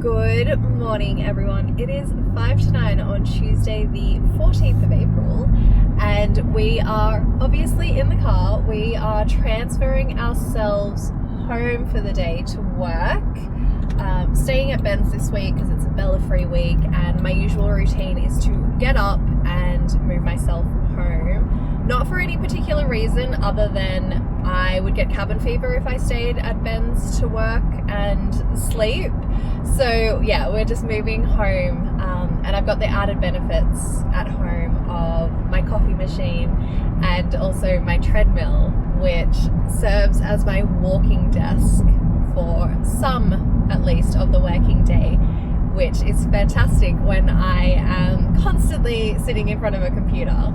Good morning, everyone. It is 5 to 9 on Tuesday, the 14th of April, and we are obviously in the car. We are transferring ourselves home for the day to work. Staying at Ben's this week because it's a Bella-free week, and my usual routine is to get up and move myself home. Not for any particular reason other than I would get cabin fever if I stayed at Ben's to work and sleep. So yeah, we're just moving home, and I've got the added benefits at home of my coffee machine and also my treadmill, which serves as my walking desk for some, at least, of the working day, which is fantastic when I am constantly sitting in front of a computer.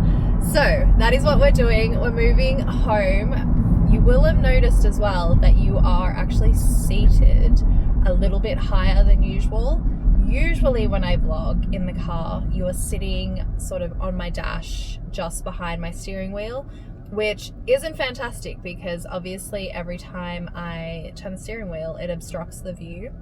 So that is what we're doing. We're moving home. You will have noticed as well that you are actually seated a little bit higher than usual. Usually when I vlog in the car, you are sitting sort of on my dash just behind my steering wheel, which isn't fantastic because obviously every time I turn the steering wheel, it obstructs the view.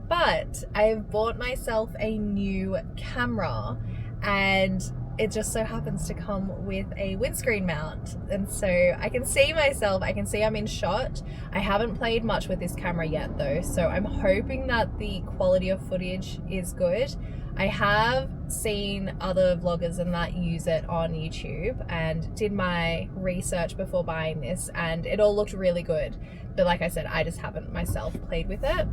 But I've bought myself a new camera, and it just so happens to come with a windscreen mount, and so I can see myself, I can see I'm in shot. I haven't played much with this camera yet though, so I'm hoping that the quality of footage is good. I have seen other vloggers and that use it on YouTube and did my research before buying this, and it all looked really good, but like I said, I just haven't myself played with it.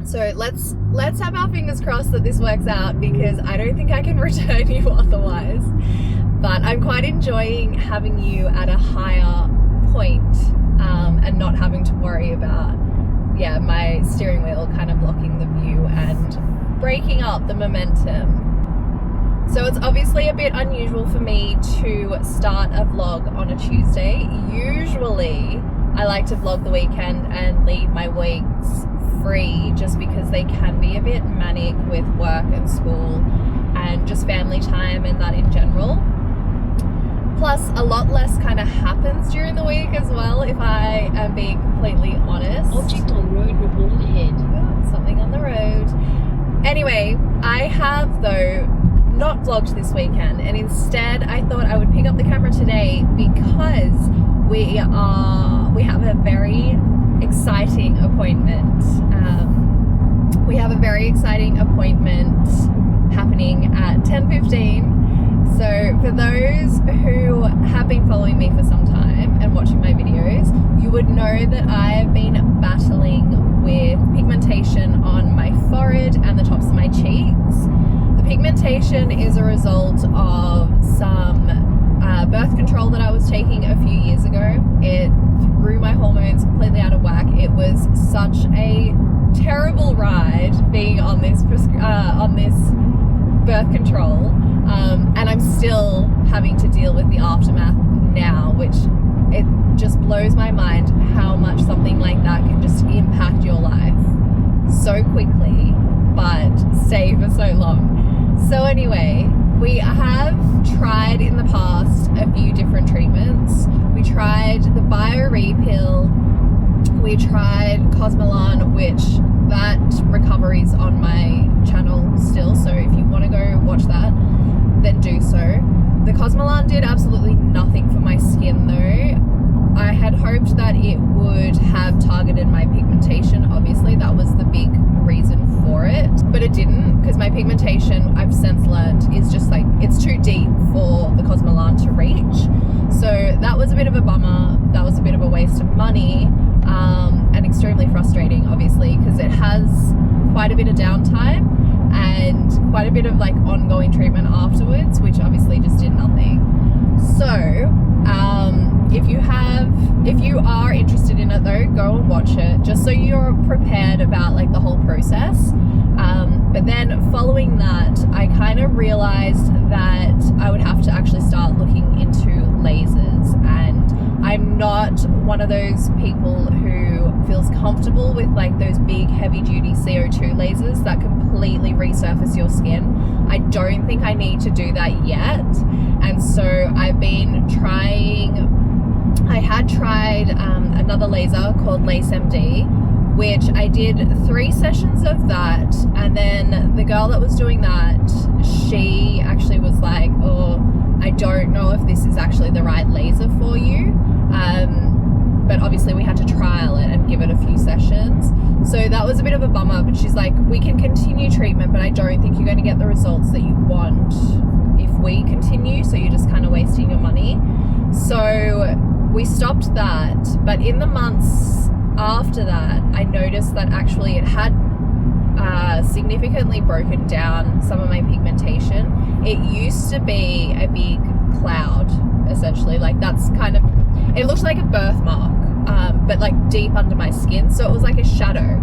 So let's have our fingers crossed that this works out, because I don't think I can return you otherwise. But I'm quite enjoying having you at a higher point, and not having to worry about my steering wheel kind of blocking the view and breaking up the momentum. So it's obviously a bit unusual for me to start a vlog on a Tuesday. Usually I like to vlog the weekend and leave my weeks free, just because they can be a bit manic with work and school and just family time and that in general. Plus a lot less kind of happens during the week as well, if I am being completely honest. Object on road reported ahead. Oh, something on the road. Anyway, I have though not vlogged this weekend, and instead I thought I would pick up the camera today because we have a very exciting appointment. We have a very exciting appointment happening at 10:15. So for those who have been following me for some time and watching my videos, you would know that I've been battling with pigmentation on my forehead and the tops of my cheeks. The pigmentation is a result of some birth control that I was taking a few years ago. It threw my hormones completely out of whack. It was such a terrible ride being on this birth control, and I'm still having to deal with the aftermath now, which it just blows my mind how much something like that can just impact your life so quickly but stay for so long. So anyway, we have tried in the past a few different treatments. We tried the bio-repill, we tried Cosmelan, which that recovery's on my channel still, so if you want to go watch that, then do so. The Cosmelan did absolutely nothing for my skin though. I had hoped that it would have targeted my pigmentation. Obviously that was the big reason for it, but it didn't, because my pigmentation, I've since learned, is just like, it's too deep for the Cosmelan to reach. So that was a bit of a bummer. That was a bit of a waste of money, and extremely frustrating obviously, because it has quite a bit of downtime and quite a bit of like ongoing treatment afterwards, which obviously just did nothing. So if you are interested in it though, go and watch it, just so you're prepared about like the whole process. But then following that, I kind of realized that I would have to actually start looking into lasers, and I'm not one of those people who feels comfortable with like those big heavy duty CO2 lasers that completely resurface your skin. I don't think I need to do that yet, and so I've been trying. I had tried another laser called LaceMD, which I did 3 sessions of that And then the girl that was doing that, she actually was like, oh, I don't know if this is actually the right laser for you. But obviously we had to trial it and give it a few sessions. So that was a bit of a bummer, but she's like, we can continue treatment, but I don't think you're going to get the results that you want if we continue. So you're just kind of wasting your money. So we stopped that. But in the months after that, I noticed that actually it had significantly broken down some of my pigmentation. It used to be a big cloud, essentially. Like that's kind of, it looked like a birthmark, but like deep under my skin. So it was like a shadow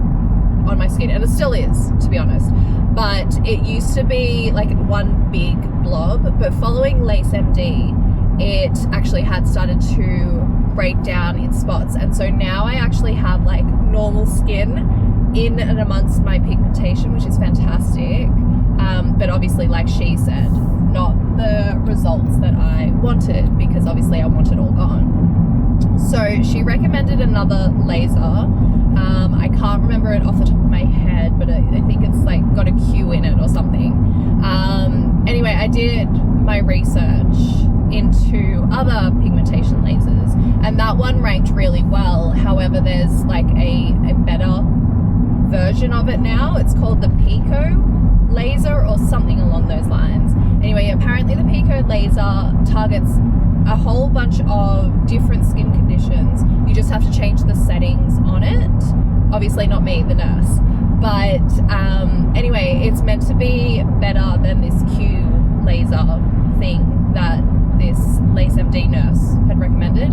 on my skin, and it still is, to be honest. But it used to be like one big blob, but following Lace MD, it actually had started to break down in spots. And so now I actually have like normal skin in and amongst my pigmentation, which is fantastic. But obviously, like she said, not the results that I wanted, because obviously I want it all gone. So she recommended another laser. I can't remember it off the top of my head, but I think it's like got a Q in it or something. Anyway, I did my research into other pigmentation lasers, and that one ranked really well. However, there's like a better version of it now. It's called the PICO laser or something along those lines. Anyway, apparently the PICO laser targets a whole bunch of different skin conditions. You just have to change the settings on it. Obviously not me, the nurse. But anyway, it's meant to be better than this Q laser thing that this Lace MD nurse had recommended.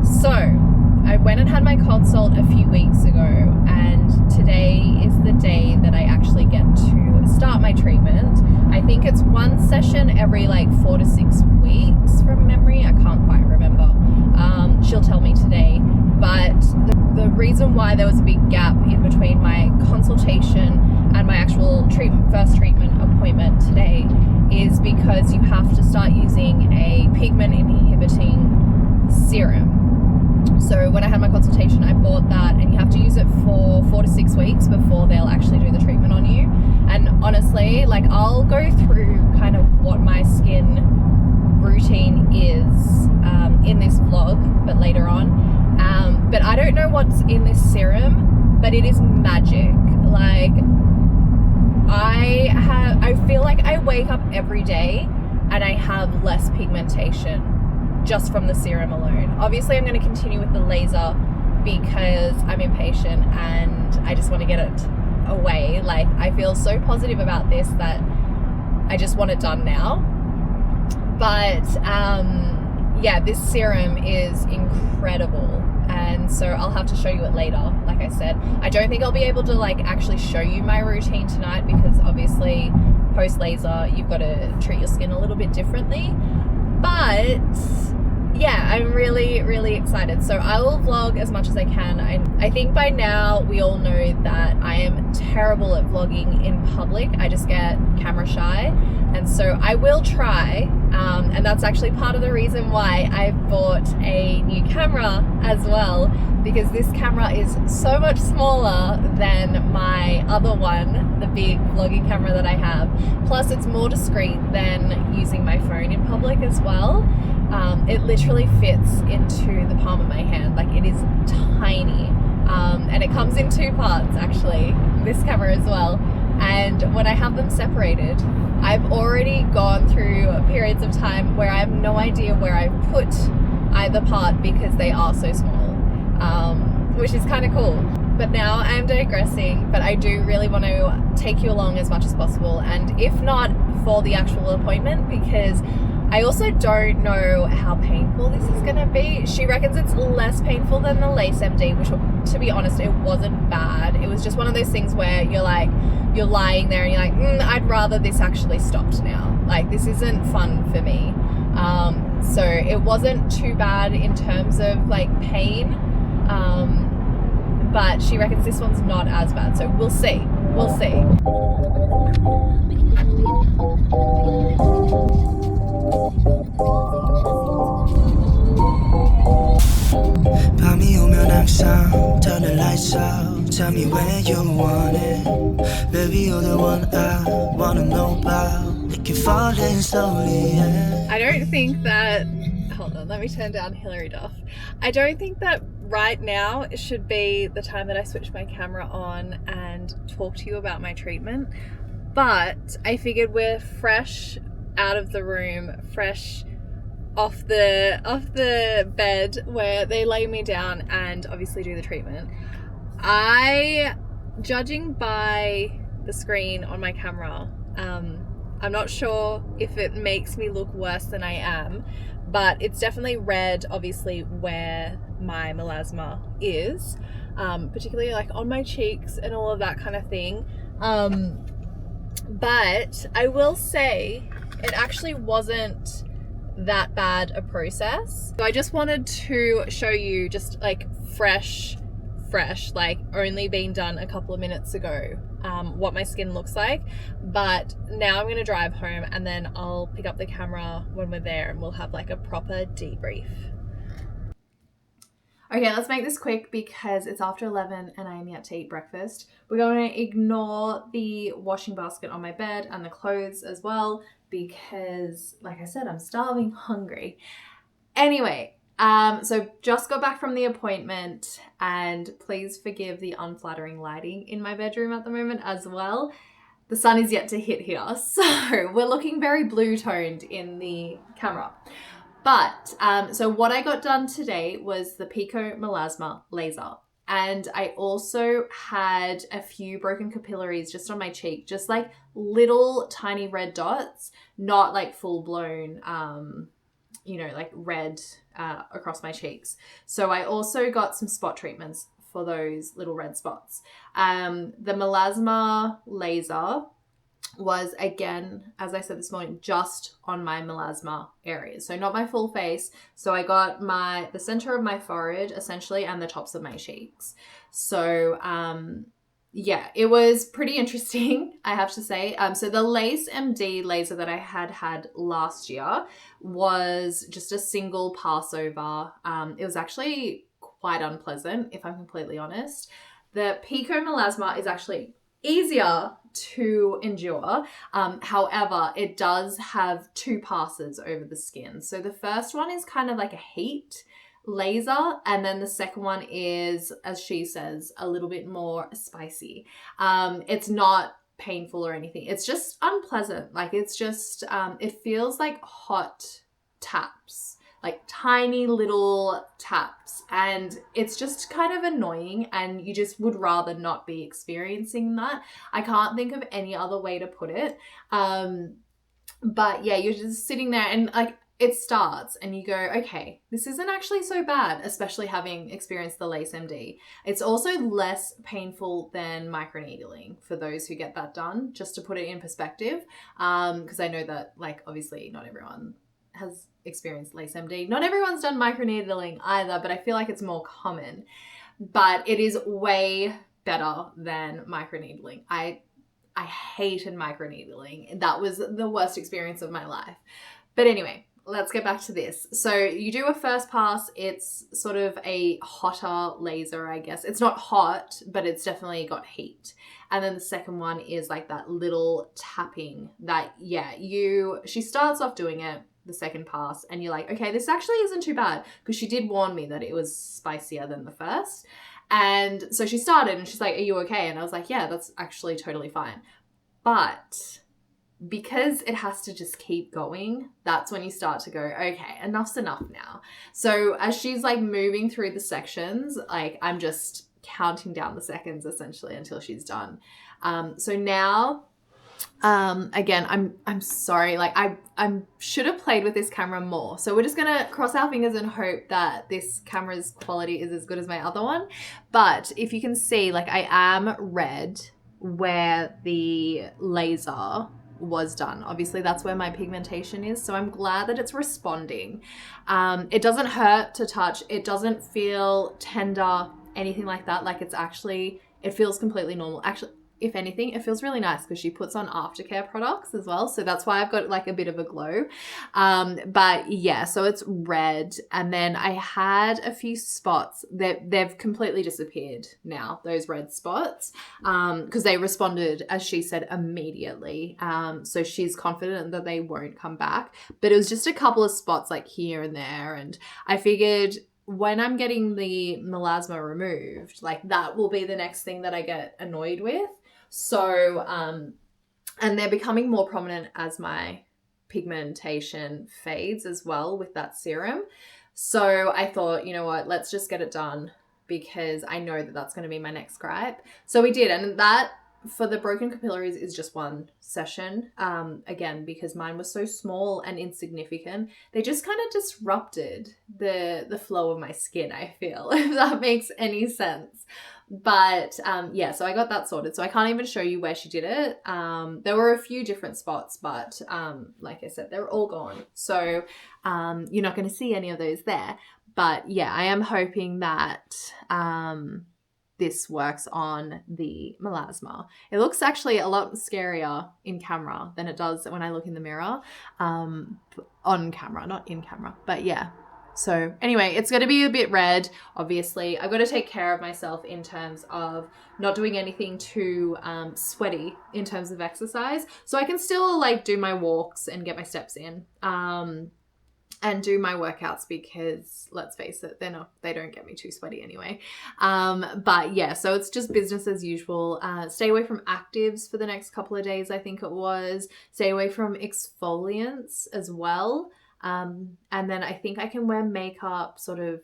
So I went and had my consult a few weeks ago, and today is the day that I actually get to start my treatment. I think it's one session every like 4 to 6 weeks from memory. I can't quite remember. She'll tell me today. But the reason why there was a big gap in between my consultation and my actual first treatment appointment today is because you have to start using a pigment inhibiting serum. So when I had my consultation, I bought that, and you have to use it for 4 to 6 weeks before they'll actually do the treatment on you. And honestly, like I'll go through kind of what my skin routine is in this vlog, but later on. But I don't know what's in this serum, but it is magic. Like I feel like I wake up every day and I have less pigmentation just from the serum alone. Obviously I'm going to continue with the laser because I'm impatient and I just want to get it away. Like I feel so positive about this that I just want it done now. But yeah, this serum is incredible, and so I'll have to show you it later. Like I said, I don't think I'll be able to like actually show you my routine tonight, because obviously post laser you've got to treat your skin a little bit differently. But yeah, I'm really, really excited. So I will vlog as much as I can. I think by now we all know that I am terrible at vlogging in public. I just get camera shy. And so I will try. And that's actually part of the reason why I bought a new camera as well, because this camera is so much smaller than my other one, the big vlogging camera that I have. Plus it's more discreet than using my phone in public as well. It literally fits into the palm of my hand. Like it is tiny. And it comes in 2 parts actually, this camera as well. And when I have them separated, I've already gone through periods of time where I have no idea where I put either part because they are so small, which is kind of cool. But now I'm digressing, but I do really want to take you along as much as possible, and if not for the actual appointment, because I also don't know how painful this is going to be. She reckons it's less painful than the Lace MD, which, to be honest, it wasn't bad. It was just one of those things where you're like, you're lying there and you're like, I'd rather this actually stopped now. Like, this isn't fun for me. So it wasn't too bad in terms of like pain. But she reckons this one's not as bad. So we'll see. We'll see. 밤이 오면 항상 turn the lights out. Tell me where you want it. Baby, you're the one I wanna know about. It can fall in slowly, yeah. I don't think that, hold on, let me turn down Hilary Duff. I don't think that right now should be the time that I switch my camera on and talk to you about my treatment. But I figured we're fresh out of the room, fresh off the bed where they lay me down and obviously do the treatment. Judging by the screen on my camera, I'm not sure if it makes me look worse than I am, but it's definitely red, obviously, where my melasma is, particularly like on my cheeks and all of that kind of thing. But I will say it actually wasn't that bad a process. So I just wanted to show you just like fresh, like only being done a couple of minutes ago, what my skin looks like. But now I'm gonna drive home and then I'll pick up the camera when we're there and we'll have like a proper debrief. Okay, let's make this quick because it's after 11 and I am yet to eat breakfast. We're going to ignore the washing basket on my bed and the clothes as well because, like I said, I'm starving hungry. Anyway, so just got back from the appointment and please forgive the unflattering lighting in my bedroom at the moment as well. The sun is yet to hit here, so we're looking very blue toned in the camera. But, so what I got done today was the PICO melasma laser. And I also had a few broken capillaries just on my cheek, just like little tiny red dots, not like full blown, like red across my cheeks. So I also got some spot treatments for those little red spots. The melasma laser was, again, as I said this morning, just on my melasma areas, so not my full face. So I got the center of my forehead essentially and the tops of my cheeks. So yeah, it was pretty interesting, I have to say. So the Lace MD laser that I had last year was just a single pass over. It was actually quite unpleasant, if I'm completely honest. The PICO melasma is actually easier to endure. However, it does have 2 passes over the skin. So the first one is kind of like a heat laser, and then the second one is, as she says, a little bit more spicy. It's not painful or anything. It's just unpleasant. Like it's just, it feels like hot taps, like tiny little taps, and it's just kind of annoying and you just would rather not be experiencing that. I can't think of any other way to put it. But yeah, you're just sitting there and like it starts and you go, okay, this isn't actually so bad, especially having experienced the Lace MD. It's also less painful than microneedling for those who get that done, just to put it in perspective. Because I know that like obviously not everyone has experienced Lace MD. Not everyone's done microneedling either, but I feel like it's more common. But it is way better than microneedling. I hated microneedling. That was the worst experience of my life. But anyway, let's get back to this. So you do a first pass. It's sort of a hotter laser, I guess. It's not hot, but it's definitely got heat. And then the second one is like that little tapping that, yeah, she starts off doing it, the second pass, and you're like, okay, this actually isn't too bad, because she did warn me that it was spicier than the first. And so she started and she's like, are you okay? And I was like, yeah, that's actually totally fine. But because it has to just keep going, that's when you start to go, okay, enough's enough now. So as she's like moving through the sections, like I'm just counting down the seconds essentially until she's done. So now, again, I'm sorry, like I should have played with this camera more. So we're just gonna cross our fingers and hope that this camera's quality is as good as my other one. But if you can see, like I am red where the laser was done. Obviously that's where my pigmentation is. So I'm glad that it's responding. It doesn't hurt to touch. It doesn't feel tender, anything like that. Like it feels completely normal. Actually, if anything, it feels really nice because she puts on aftercare products as well. So that's why I've got like a bit of a glow. But yeah, so it's red. And then I had a few spots that they've completely disappeared now, those red spots, because they responded, as she said, immediately. So she's confident that they won't come back. But it was just a couple of spots like here and there. And I figured when I'm getting the melasma removed, like that will be the next thing that I get annoyed with. So, and they're becoming more prominent as my pigmentation fades as well with that serum. So I thought, you know what, let's just get it done because I know that that's going to be my next gripe. So we did. And that for the broken capillaries is just one session. Again, because mine was so small and insignificant, they just kind of disrupted the flow of my skin, I feel, if that makes any sense. But yeah, so I got that sorted. So I can't even show you where she did it. There were a few different spots, but like I said, they're all gone. So you're not going to see any of those there. But yeah, I am hoping that this works on the melasma. It looks actually a lot scarier in camera than it does when I look in the mirror, on camera, not in camera, but yeah. So anyway, it's going to be a bit red, obviously. I've got to take care of myself in terms of not doing anything too sweaty in terms of exercise. So I can still like do my walks and get my steps in. And do my workouts because let's face it, they don't get me too sweaty anyway. But yeah, so it's just business as usual. Stay away from actives for the next couple of days, I think it was. Stay away from exfoliants as well. And then I think I can wear makeup sort of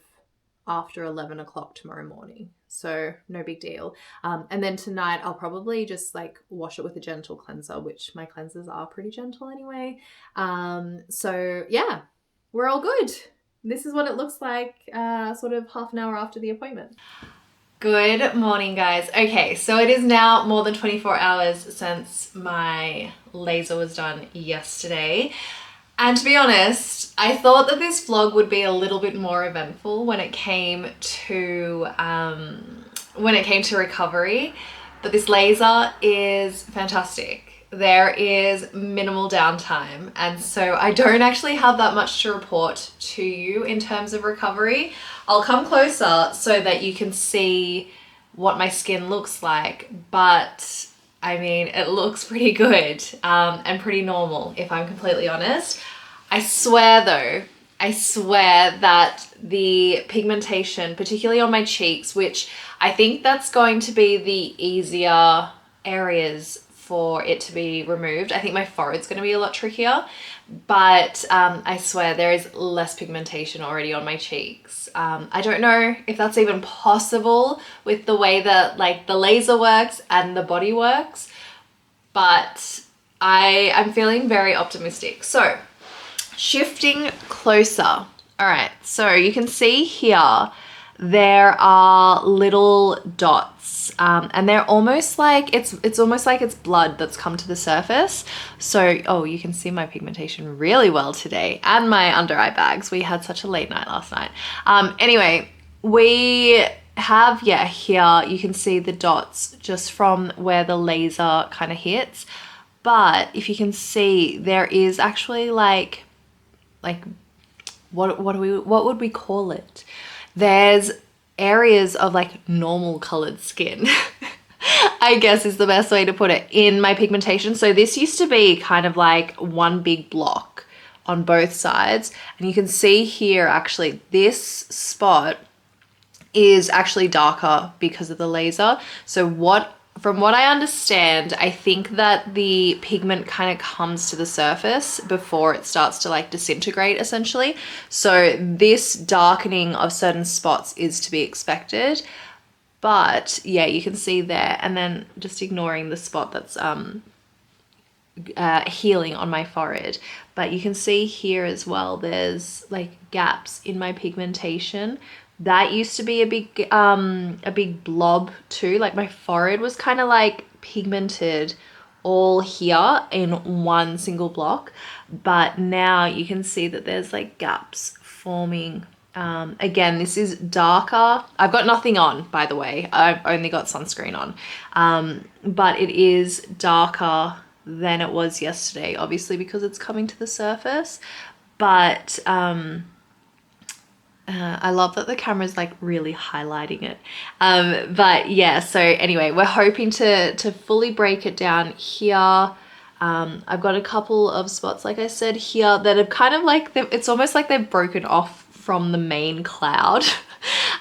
after 11 o'clock tomorrow morning. So no big deal. And then tonight I'll probably just like wash it with a gentle cleanser, which my cleansers are pretty gentle anyway. So yeah. We're all good. This is what it looks like sort of half an hour after the appointment. Good morning, guys. Okay, so it is now more than 24 hours since my laser was done yesterday. And to be honest, I thought that this vlog would be a little bit more eventful when it came to recovery. But this laser is fantastic. There is minimal downtime, and so I don't actually have that much to report to you in terms of recovery. I'll come closer so that you can see what my skin looks like, but I mean, it looks pretty good and pretty normal if I'm completely honest. I swear that the pigmentation, particularly on my cheeks, which I think that's going to be the easier areas for it to be removed. I think my forehead's going to be a lot trickier, but I swear there is less pigmentation already on my cheeks. I don't know if that's even possible with the way that like the laser works and the body works, but I'm feeling very optimistic. So shifting closer. All right, so you can see here there are little dots and they're almost like it's almost like it's blood that's come to the surface. So oh, you can see my pigmentation really well today and my under eye bags. We had such a late night last night. Anyway, we have here you can see the dots just from where the laser kind of hits, but if you can see there is actually like what would we call it? There's areas of like normal colored skin, I guess is the best way to put it, in my pigmentation. So this used to be kind of like one big block on both sides. And you can see here, actually, this spot is actually darker because of the laser. So from what I understand, I think that the pigment kind of comes to the surface before it starts to like disintegrate essentially. So this darkening of certain spots is to be expected. But yeah, you can see there, and then just ignoring the spot that's healing on my forehead. But you can see here as well, there's like gaps in my pigmentation. That used to be a big blob too. Like my forehead was kind of like pigmented all here in one single block, but now you can see that there's like gaps forming Again, this is darker. I've got nothing on, by the way. I've only got sunscreen on. But it is darker than it was yesterday, obviously because it's coming to the surface. But I love that the camera's like really highlighting it. But yeah, so anyway, we're hoping to fully break it down here. I've got a couple of spots, like I said, here that have kind of like, it's almost like they've broken off from the main cloud.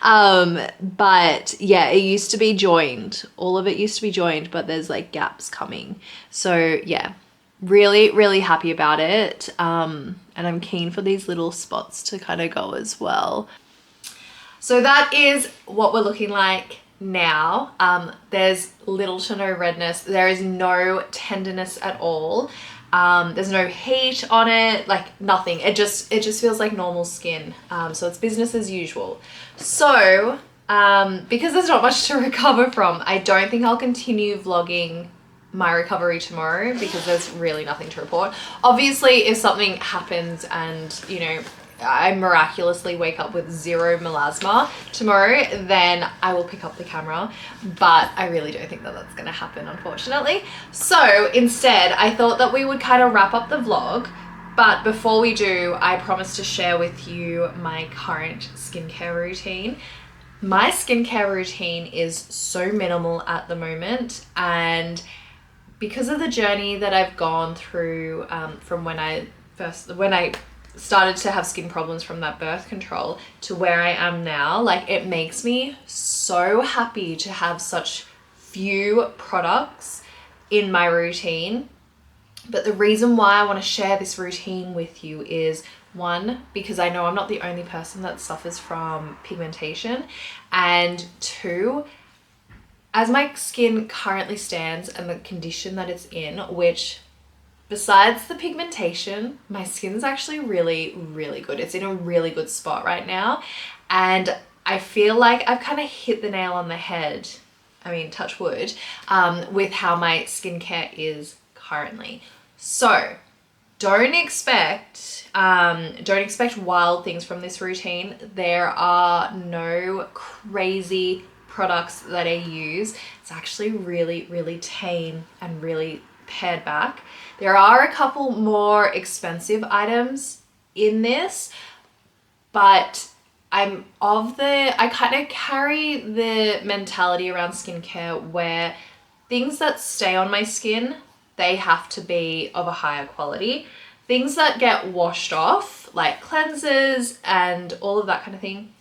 But yeah, it used to be joined. All of it used to be joined, but there's like gaps coming. So yeah, really, really happy about it. And I'm keen for these little spots to kind of go as well. So that is what we're looking like now. There's little to no redness. There is no tenderness at all. There's no heat on it, like nothing. It just feels like normal skin. So it's business as usual. So because there's not much to recover from, I don't think I'll continue vlogging my recovery tomorrow because there's really nothing to report. Obviously, if something happens and, you know, I miraculously wake up with 0 melasma tomorrow, then I will pick up the camera, but I really don't think that that's going to happen, unfortunately. So instead, I thought that we would kind of wrap up the vlog, but before we do, I promised to share with you my current skincare routine. My skincare routine is so minimal at the moment, and because of the journey that I've gone through from when I started to have skin problems from that birth control to where I am now, like it makes me so happy to have such few products in my routine. But the reason why I want to share this routine with you is, one, because I know I'm not the only person that suffers from pigmentation, and two, as my skin currently stands and the condition that it's in, which besides the pigmentation, my skin's actually really, really good. It's in a really good spot right now. And I feel like I've kind of hit the nail on the head, I mean, touch wood, with how my skincare is currently. So don't expect wild things from this routine. There are no crazy products that I use. It's actually really, really tame and really pared back. There are a couple more expensive items in this, but I kind of carry the mentality around skincare where things that stay on my skin, they have to be of a higher quality. Things that get washed off, like cleansers and all of that kind of thing,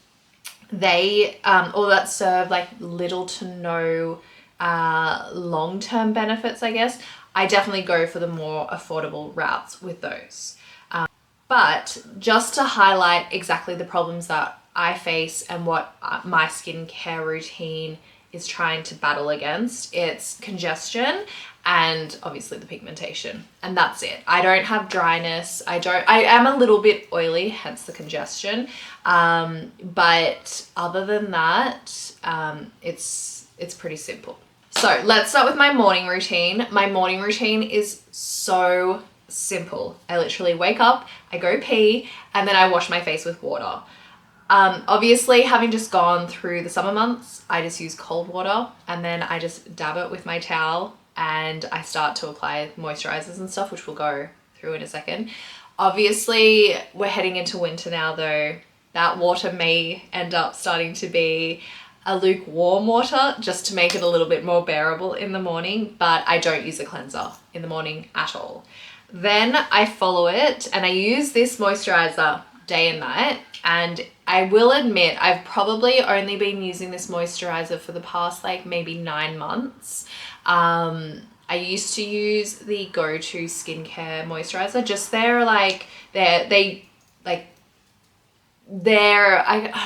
they or that serve like little to no long-term benefits, I guess, I definitely go for the more affordable routes with those. But just to highlight exactly the problems that I face and what my skincare routine is trying to battle against, it's congestion and obviously the pigmentation, and that's it. I don't have dryness. I am a little bit oily, hence the congestion. But other than that, it's pretty simple. So let's start with my morning routine. My morning routine is so simple. I literally wake up, I go pee, and then I wash my face with water. Obviously, having just gone through the summer months, I just use cold water and then I just dab it with my towel and I start to apply moisturizers and stuff, which we'll go through in a second. Obviously, we're heading into winter now though. That water may end up starting to be a lukewarm water just to make it a little bit more bearable in the morning, but I don't use a cleanser in the morning at all. Then I follow it and I use this moisturizer day and night, and I will admit I've probably only been using this moisturizer for the past like maybe 9 months. I used to use the Go-To skincare moisturizer, just I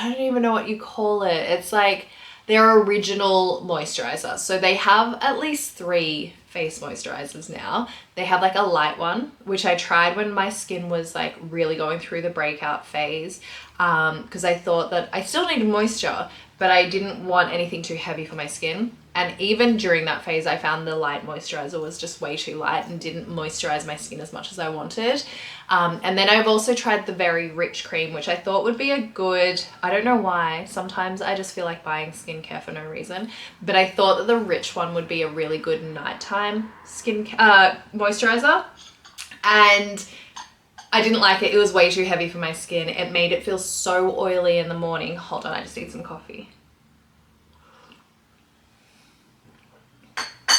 don't even know what you call it. It's like their original moisturizer. So they have at least 3 face moisturizers now. They have like a light one, which I tried when my skin was like really going through the breakout phase, because I thought that I still needed moisture, but I didn't want anything too heavy for my skin. And even during that phase, I found the light moisturizer was just way too light and didn't moisturize my skin as much as I wanted. And then I've also tried the Very Rich cream, which I thought would be a good, I don't know why, sometimes I just feel like buying skincare for no reason, but I thought that the Rich one would be a really good nighttime skin moisturizer. And I didn't like it. It was way too heavy for my skin. It made it feel so oily in the morning. Hold on, I just need some coffee.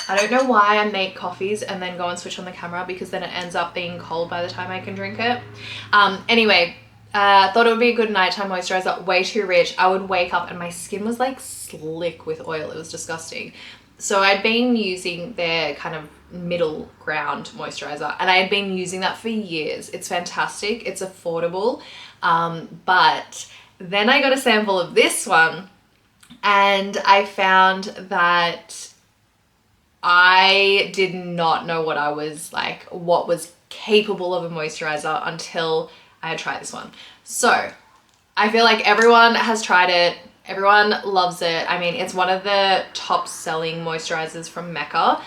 I don't know why I make coffees and then go and switch on the camera, because then it ends up being cold by the time I can drink it. Anyway, thought it would be a good nighttime moisturizer. Way too rich. I would wake up and my skin was like slick with oil. It was disgusting. So I'd been using their kind of middle ground moisturizer, and I had been using that for years. It's fantastic. It's affordable. But then I got a sample of this one and I found that I did not know what was capable of a moisturizer until I had tried this one. So I feel like everyone has tried it. Everyone loves it. I mean, it's one of the top selling moisturizers from Mecca.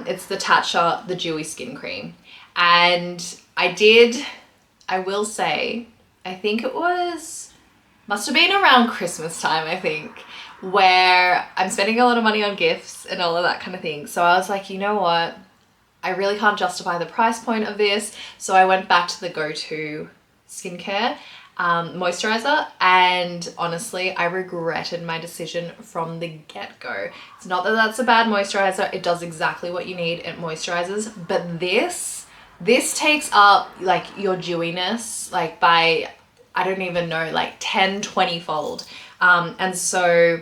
It's the Tatcha, the Dewy Skin Cream. And I will say, I think it must have been around Christmas time, I think, where I'm spending a lot of money on gifts and all of that kind of thing. So I was like, you know what? I really can't justify the price point of this. So I went back to the go-to skincare moisturizer, and honestly, I regretted my decision from the get-go. It's not that that's a bad moisturizer. It does exactly what you need. It moisturizes, but this takes up like your dewiness like by, I don't even know, like 10-20 fold. And so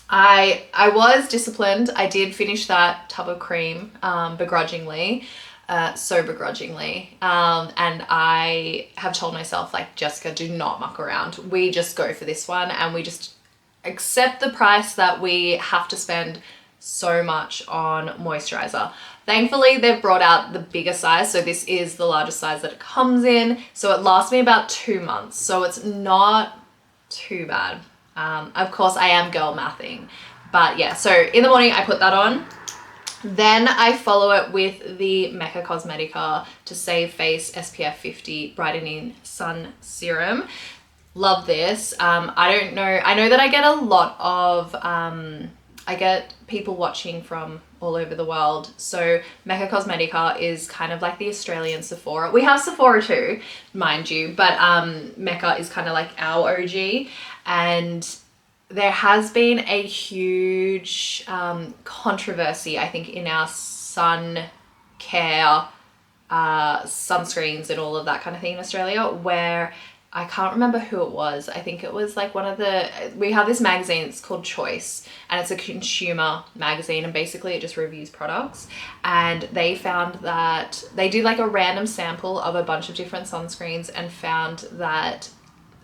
I was disciplined. I did finish that tub of cream begrudgingly, so begrudgingly. And I have told myself, like, Jessica, do not muck around. We just go for this one and we just accept the price that we have to spend so much on moisturizer. Thankfully, they've brought out the bigger size. So this is the largest size that it comes in. So it lasts me about 2 months. So it's not too bad. Of course, I am girl mathing. But yeah, so in the morning, I put that on. Then I follow it with the Mecca Cosmetica To Save Face SPF 50 Brightening Sun Serum. Love this. I don't know. I know that I get a lot of, I get people watching from all over the world. So Mecca Cosmetica is kind of like the Australian Sephora. We have Sephora too, mind you, but Mecca is kind of like our OG. And there has been a huge controversy, I think, in our sun care, sunscreens and all of that kind of thing in Australia, where I can't remember who it was. I think it was like we have this magazine, it's called Choice, and it's a consumer magazine, and basically it just reviews products. And they found that they did like a random sample of a bunch of different sunscreens and found that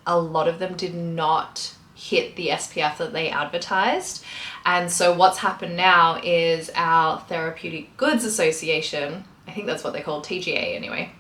a lot of them did not hit the SPF that they advertised. And so what's happened now is our Therapeutic Goods Association, I think that's what they're called, TGA anyway,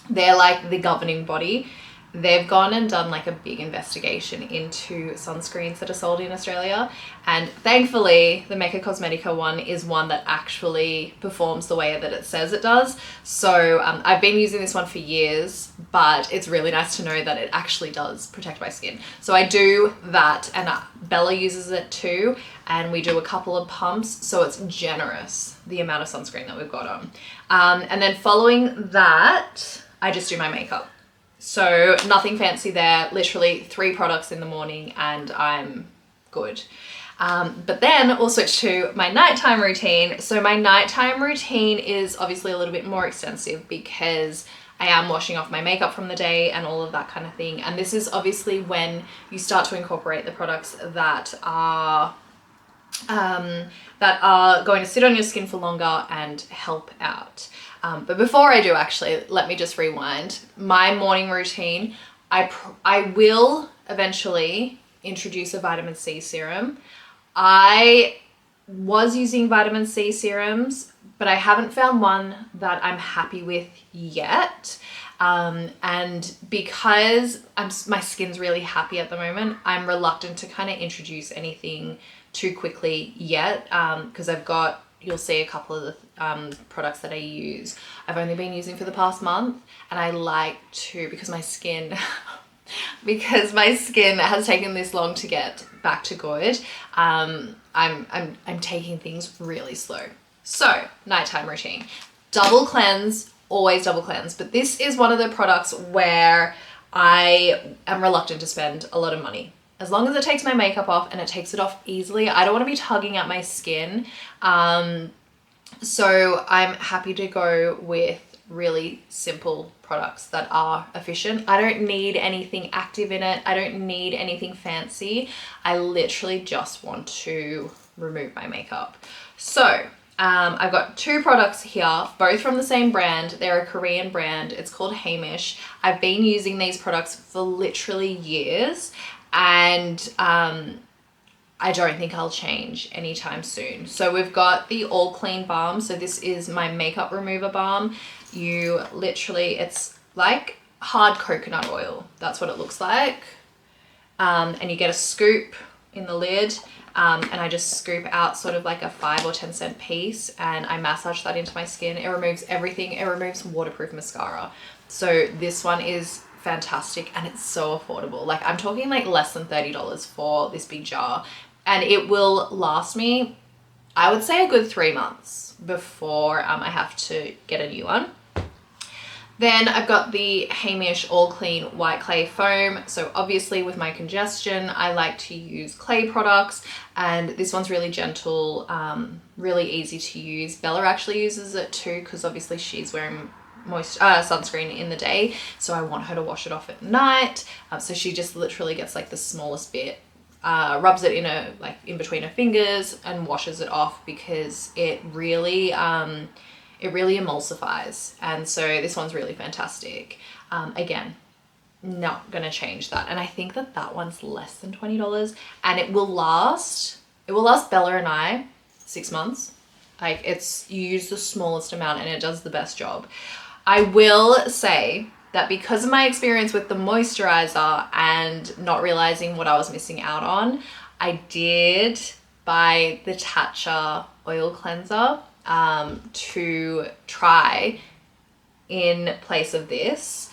they're like the governing body. They've gone and done like a big investigation into sunscreens that are sold in Australia. And thankfully, the Mecca Cosmetica one is one that actually performs the way that it says it does. So I've been using this one for years, but it's really nice to know that it actually does protect my skin. So I do that, and Bella uses it too. And we do a couple of pumps. So it's generous, the amount of sunscreen that we've got on. And then following that, I just do my makeup. So nothing fancy there, literally 3 products in the morning and I'm good. But then we'll switch to my nighttime routine. So my nighttime routine is obviously a little bit more extensive because I am washing off my makeup from the day and all of that kind of thing. And this is obviously when you start to incorporate the products that are going to sit on your skin for longer and help out. But before I do, actually, let me just rewind. My morning routine, I will eventually introduce a vitamin C serum. I was using vitamin C serums, but I haven't found one that I'm happy with yet. And because my skin's really happy at the moment, I'm reluctant to kind of introduce anything too quickly yet, because you'll see a couple of the products that I use I've only been using for the past month, and I like to, because my skin has taken this long to get back to good, I'm taking things really slow. So nighttime routine, double cleanse, always double cleanse, but this is one of the products where I am reluctant to spend a lot of money. As long as it takes my makeup off and it takes it off easily, I don't want to be tugging at my skin. So I'm happy to go with really simple products that are efficient. I don't need anything active in it. I don't need anything fancy. I literally just want to remove my makeup. So I've got two products here, both from the same brand. They're a Korean brand. It's called Hamish. I've been using these products for literally years, and I don't think I'll change anytime soon. So we've got the All Clean Balm. So this is my makeup remover balm. You literally, it's like hard coconut oil. That's what it looks like. And you get a scoop in the lid. And I just scoop out sort of like a 5 or 10 cent piece, and I massage that into my skin. It removes everything. It removes waterproof mascara. So this one is fantastic, and it's so affordable. Like, I'm talking like less than $30 for this big jar, and it will last me, I would say, a good 3 months before I have to get a new one. Then I've got the Hamish All Clean White Clay Foam. So obviously with my congestion, I like to use clay products, and this one's really gentle, really easy to use. Bella actually uses it too, because obviously she's wearing sunscreen in the day, so I want her to wash it off at night. So she just literally gets like the smallest bit, rubs it in between her fingers and washes it off, because it really emulsifies. And so this one's really fantastic. Again, not gonna change that. And I think that one's less than $20, and it will last Bella and I 6 months. Like, you use the smallest amount and it does the best job. I will say that because of my experience with the moisturizer and not realizing what I was missing out on, I did buy the Tatcha oil cleanser to try in place of this.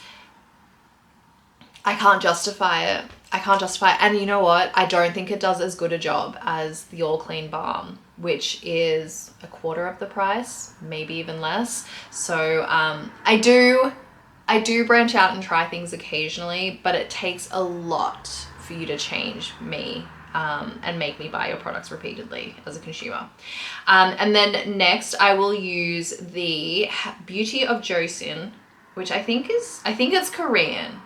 I can't justify it. And you know what? I don't think it does as good a job as the All Clean Balm, which is a quarter of the price, maybe even less. So I do branch out and try things occasionally, but it takes a lot for you to change me and make me buy your products repeatedly as a consumer. And then next I will use the Beauty of Joseon, which I think it's Korean.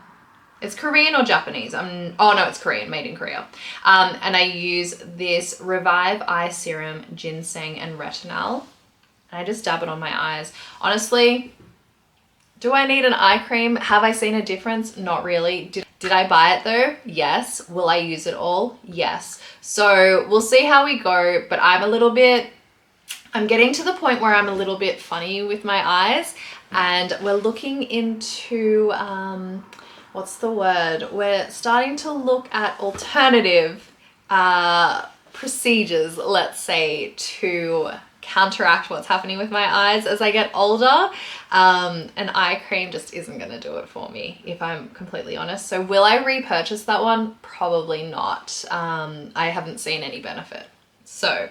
It's Korean or Japanese. Oh no, it's Korean, made in Korea. And I use this Revive Eye Serum, Ginseng and Retinol. And I just dab it on my eyes. Honestly, do I need an eye cream? Have I seen a difference? Not really. Did I buy it though? Yes. Will I use it all? Yes. So we'll see how we go, but I'm getting to the point where I'm a little bit funny with my eyes, and we're looking into, what's the word? We're starting to look at alternative procedures, let's say, to counteract what's happening with my eyes as I get older. An eye cream just isn't going to do it for me, if I'm completely honest. So will I repurchase that one? Probably not. I haven't seen any benefit. So,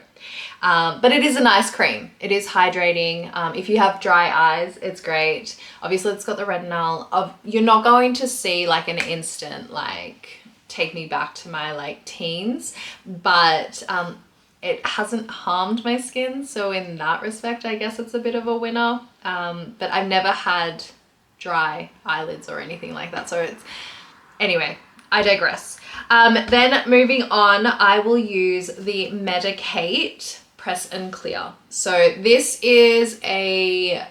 but it is a nice cream. It is hydrating. If you have dry eyes, it's great. Obviously it's got the retinol. You're not going to see like an instant, like, take me back to my like teens, but it hasn't harmed my skin, so in that respect I guess it's a bit of a winner. But I've never had dry eyelids or anything like that, so anyway, I digress. Then moving on, I will use the Medicate Press and Clear. So this is an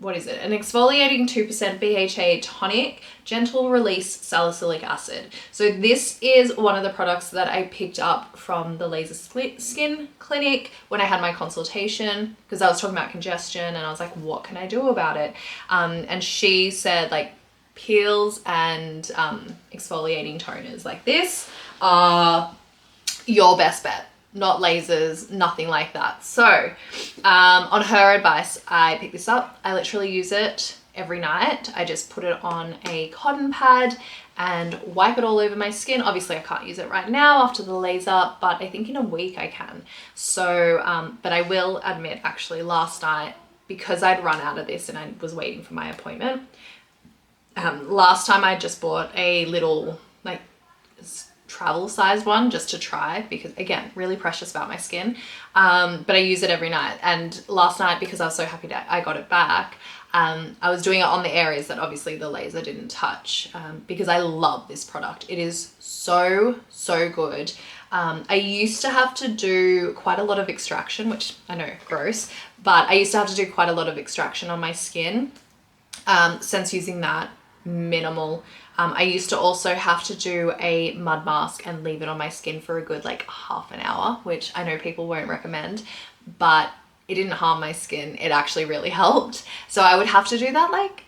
exfoliating 2% BHA tonic, gentle release salicylic acid. So this is one of the products that I picked up from the Laser Skin Clinic when I had my consultation, because I was talking about congestion and I was like, what can I do about it? And she said, like, peels and exfoliating toners like this are your best bet. not lasers, nothing like that. So on her advice, I picked this up. I literally use it every night. I just put it on a cotton pad and wipe it all over my skin. Obviously I can't use it right now after the laser, but I think in a week I can. So, but I will admit, actually last night, because I'd run out of this and I was waiting for my appointment, last time I just bought a little like travel size one just to try, because again, really precious about my skin. But I use it every night, and last night, because I was so happy that I got it back, I was doing it on the areas that obviously the laser didn't touch, because I love this product. It is so good. I used to have to do quite a lot of extraction, which I know, gross, but I used to have to do quite a lot of extraction on my skin. Since using that, minimal. I used to also have to do a mud mask and leave it on my skin for a good like half an hour, which I know people won't recommend, but it didn't harm my skin. It actually really helped. So I would have to do that, like,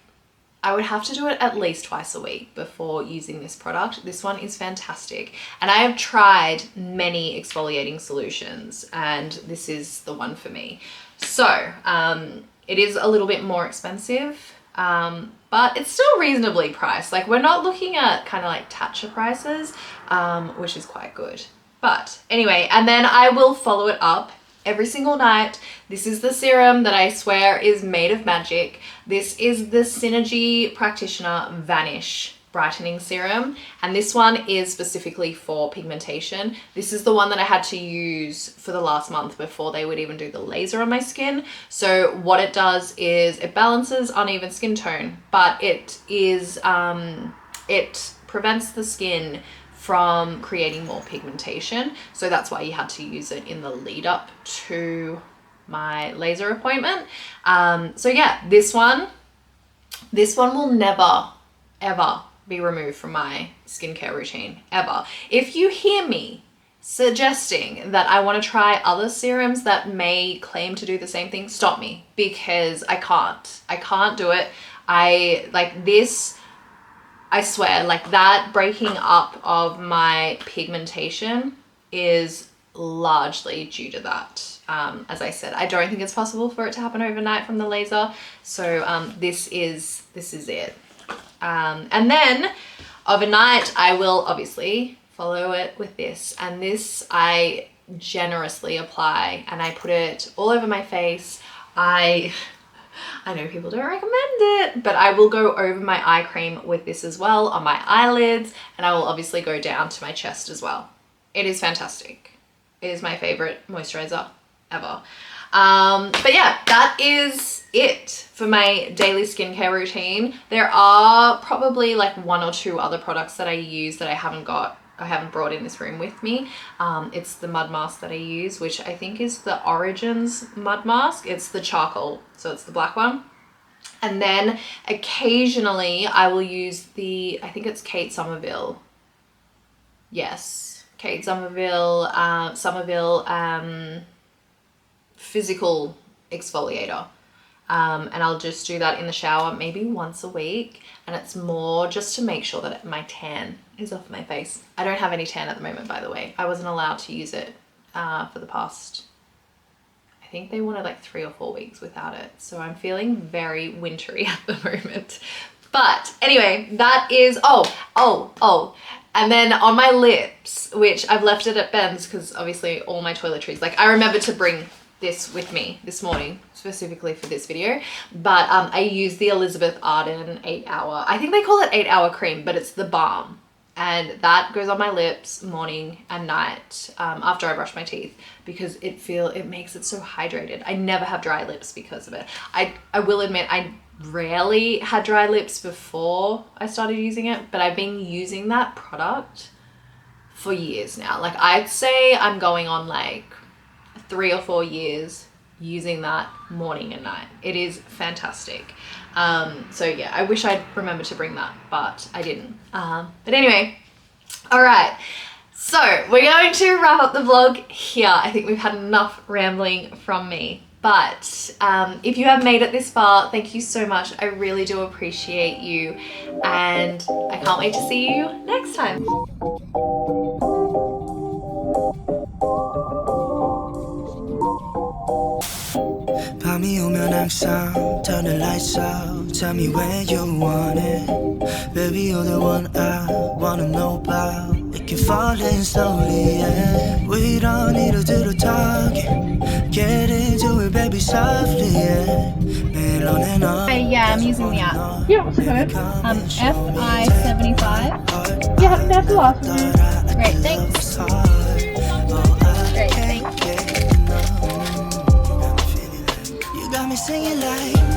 I would have to do it at least twice a week before using this product. This one is fantastic. And I have tried many exfoliating solutions, and this is the one for me. So it is a little bit more expensive, but it's still reasonably priced. Like, we're not looking at kind of like Tatcha prices, which is quite good. But anyway, and then I will follow it up every single night. This is the serum that I swear is made of magic. This is the Synergy Practitioner Vanish Brightening Serum, and this one is specifically for pigmentation. This is the one that I had to use for the last month before they would even do the laser on my skin. So what it does is it balances uneven skin tone, but it is it prevents the skin from creating more pigmentation. So that's why you had to use it in the lead up to my laser appointment. So yeah, this one will never, ever be removed from my skincare routine, ever. If you hear me suggesting that I want to try other serums that may claim to do the same thing, stop me, because I can't do it. I swear, like, that breaking up of my pigmentation is largely due to that. As I said, I don't think it's possible for it to happen overnight from the laser. So this is it. And then overnight I will obviously follow it with this, and this I generously apply, and I put it all over my face. I know people don't recommend it, but I will go over my eye cream with this as well on my eyelids, and I will obviously go down to my chest as well. It is fantastic. It is my favorite moisturizer ever. But yeah, that is it for my daily skincare routine. There are probably like one or two other products that I use that I haven't brought in this room with me. It's the mud mask that I use, which I think is the Origins mud mask. It's the charcoal, so it's the black one. And then occasionally I will use I think it's Kate Somerville. Yes, Kate Somerville, physical exfoliator. And I'll just do that in the shower maybe once a week, and it's more just to make sure that my tan is off my face. I don't have any tan at the moment, by the way. I wasn't allowed to use it for the past, I think they wanted like 3 or 4 weeks without it, so I'm feeling very wintry at the moment. But anyway, that is, and then on my lips, which I've left it at Ben's because obviously all my toiletries, like, I remember to bring this with me this morning specifically for this video, but I use the Elizabeth Arden 8-hour, I think they call it 8-hour cream, but it's the balm, and that goes on my lips morning and night after I brush my teeth, because it makes it so hydrated. I never have dry lips because of it. I will admit I rarely had dry lips before I started using it, but I've been using that product for years now. Like, I'd say I'm going on like 3 or 4 years using that morning and night. It is fantastic. So yeah, I wish I'd remembered to bring that, but I didn't. But anyway, all right. So we're going to wrap up the vlog here. I think we've had enough rambling from me. But if you have made it this far, thank you so much. I really do appreciate you, and I can't wait to see you next time. 밤이 오면 항상 turn the lights out. Tell me where you want it. Baby, you're the one I wanna know about. We can fall in slowly, yeah. We don't need to do the talking. Get into it, baby, softly, yeah. Yeah, I'm using the app. Yeah, what's the code? FI75. Yeah, that's the last one. Great, thanks. Great, thank you. You got me singing like